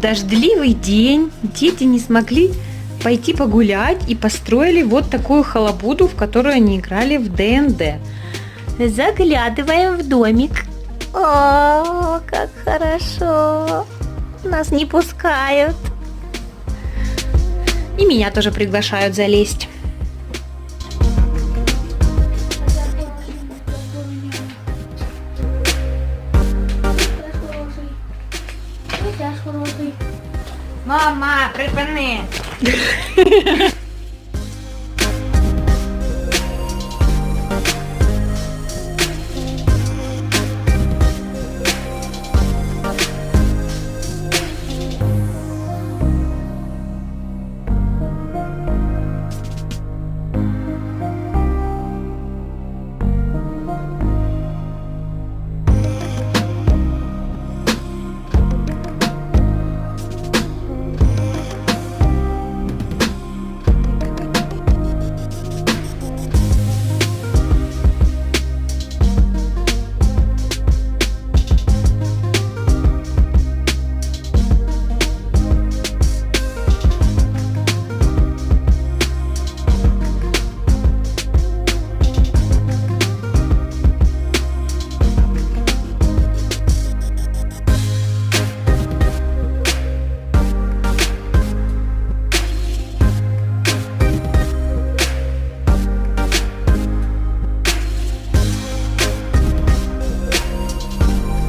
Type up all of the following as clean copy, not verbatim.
дождливый день дети не смогли пойти погулять и построили вот такую халабуду, в которую они играли в ДНД. Заглядываем в домик. О, как хорошо. Нас не пускают. И меня тоже приглашают залезть. Мама, припини!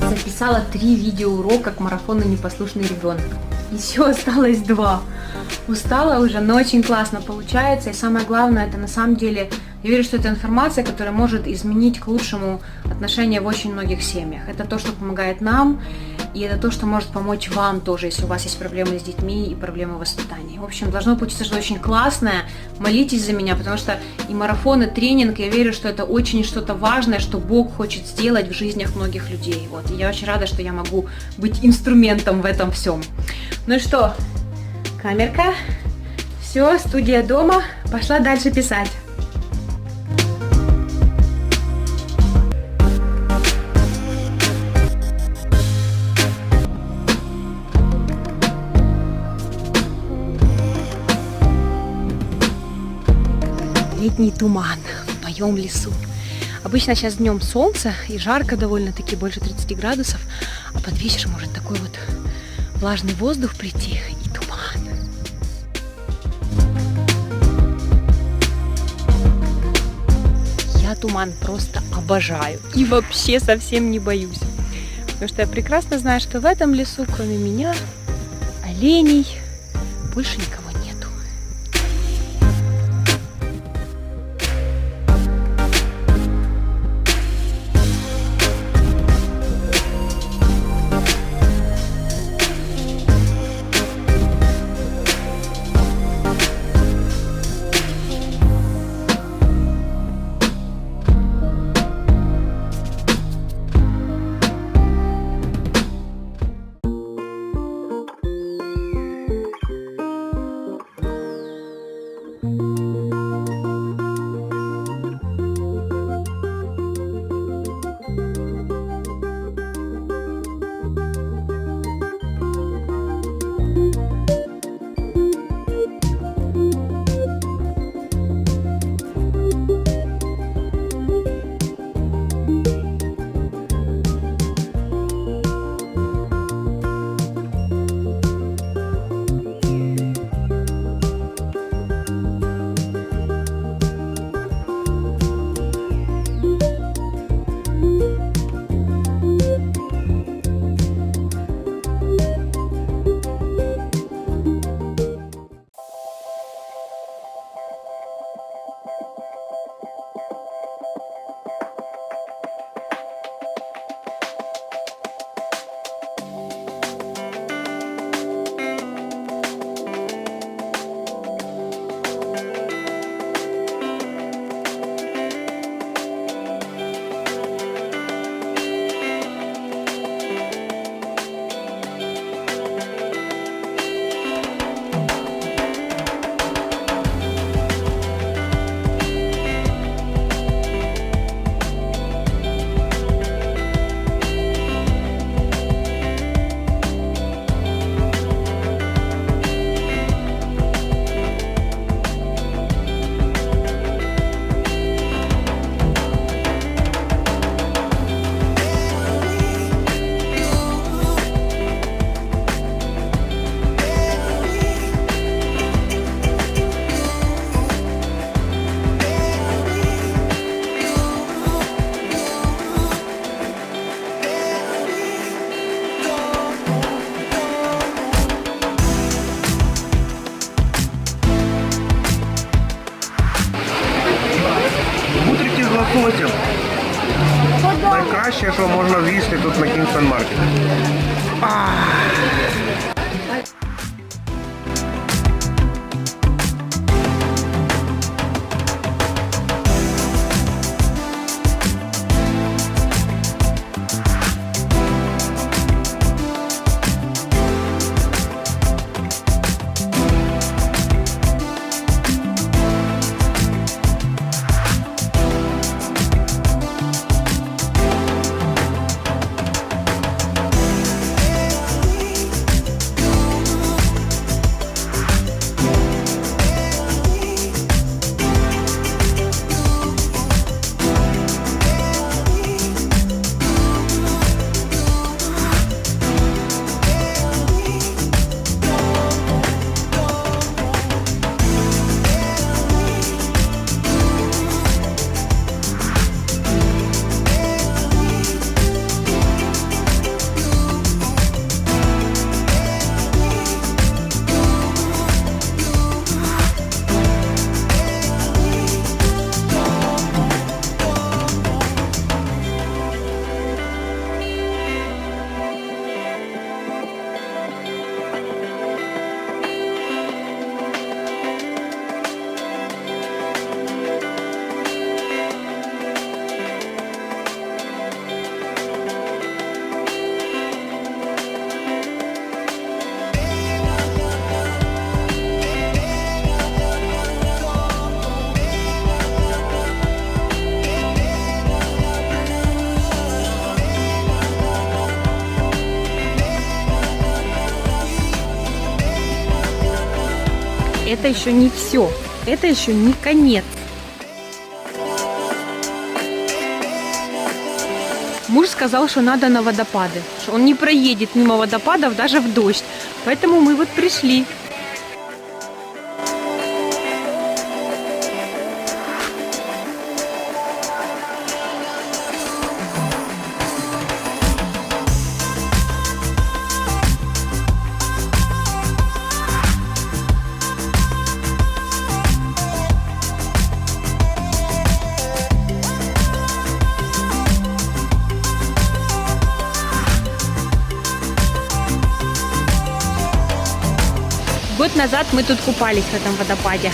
Записала 3 видеоурока как марафонный непослушный ребенок. Еще осталось 2. Устала уже, но очень классно получается. И самое главное, это на самом деле, я верю, что это информация, которая может изменить к лучшему отношения в очень многих семьях. Это то, что помогает нам, и это то, что может помочь вам тоже, если у вас есть проблемы с детьми и проблемы воспитания. В общем, должно получиться что-то очень классное. Молитесь за меня, потому что и марафон, и тренинг, я верю, что это очень что-то важное, что Бог хочет сделать в жизнях многих людей. Вот. И я очень рада, что я могу быть инструментом в этом всем. Ну и что, камерка, все, студия дома, пошла дальше писать. Летний туман в моем лесу. Обычно сейчас днем солнце и жарко довольно-таки, больше 30 градусов, а под вечер может такой вот влажный воздух прийти и туман. Я туман просто обожаю и вообще совсем не боюсь. Потому что я прекрасно знаю, что в этом лесу, кроме меня, оленей, больше никого нет. фан-маркет. Это еще не все, это еще не конец. Муж сказал, что надо на водопады, что он не проедет мимо водопадов даже в дождь, поэтому мы вот пришли. Год назад мы тут купались в этом водопаде.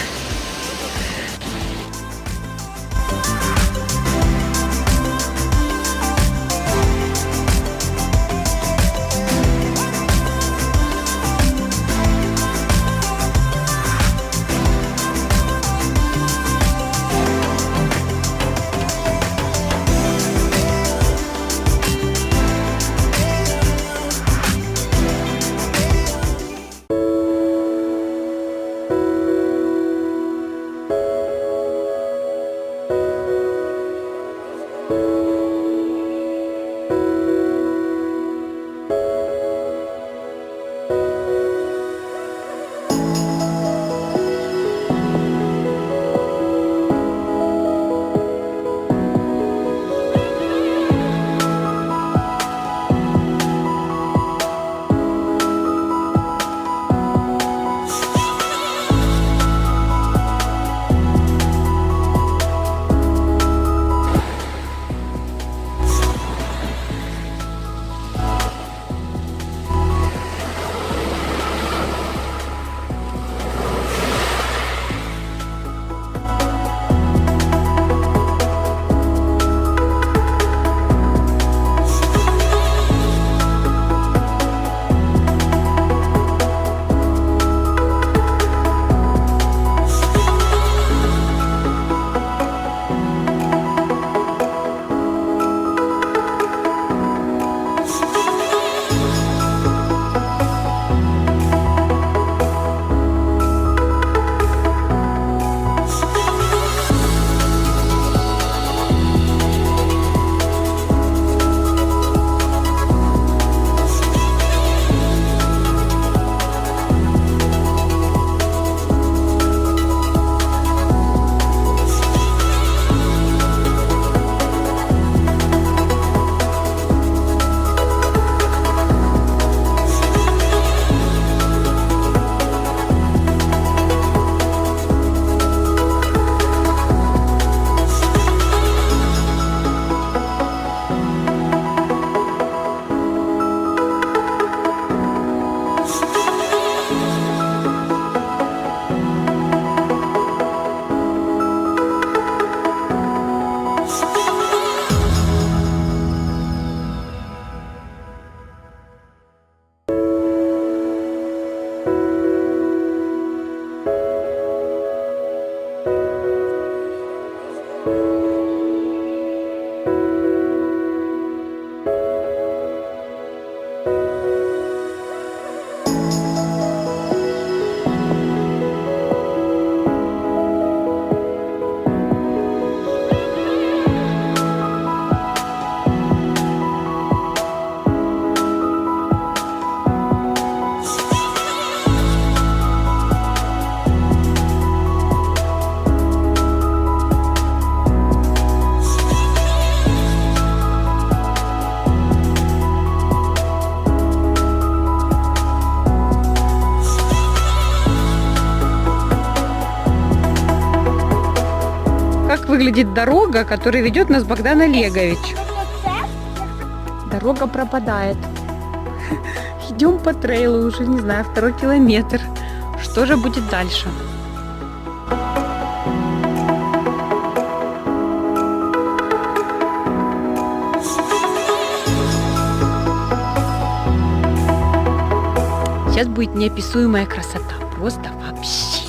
выглядит дорога, которая ведет нас Богдан Олегович. Дорога пропадает. Идем по трейлу, уже не знаю, 2-й километр. Что же будет дальше? Сейчас будет неописуемая красота. Просто вообще.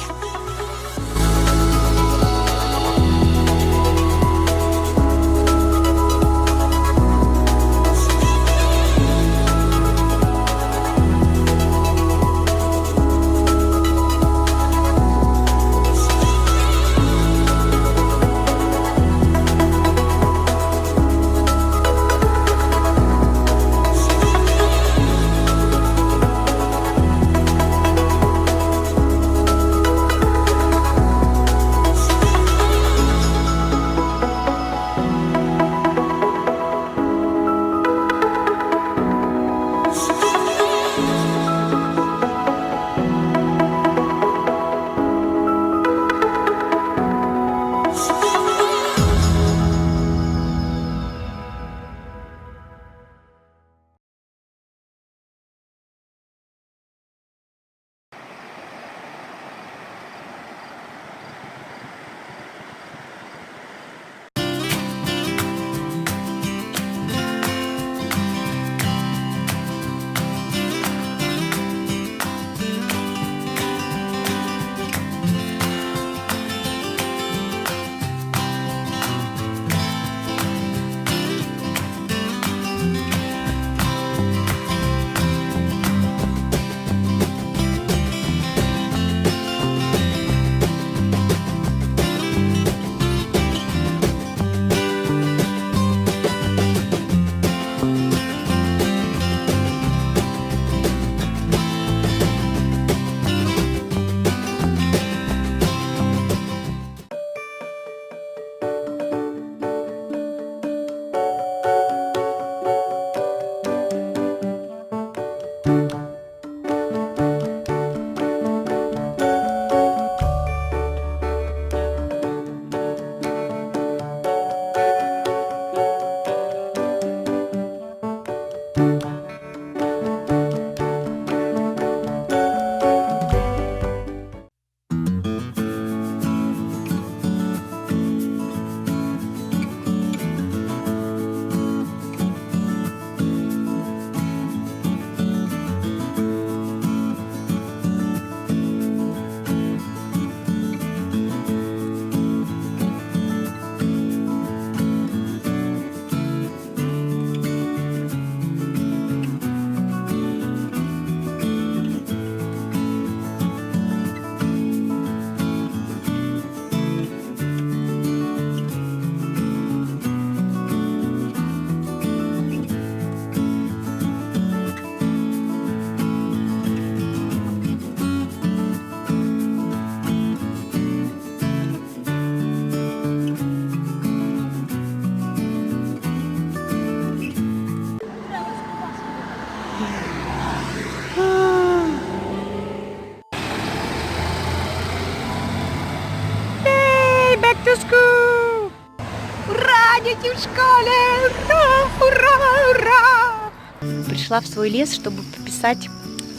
дети в школе! Ура! Ура! Ура! Пришла в свой лес, чтобы пописать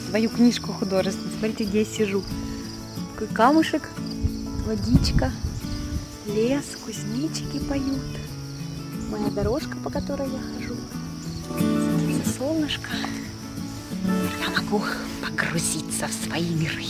свою книжку художественную. Смотрите, где я сижу. Такой камушек, водичка, лес, кузнечики поют. Моя дорожка, по которой я хожу. Садится солнышко. Я могу погрузиться в свои миры.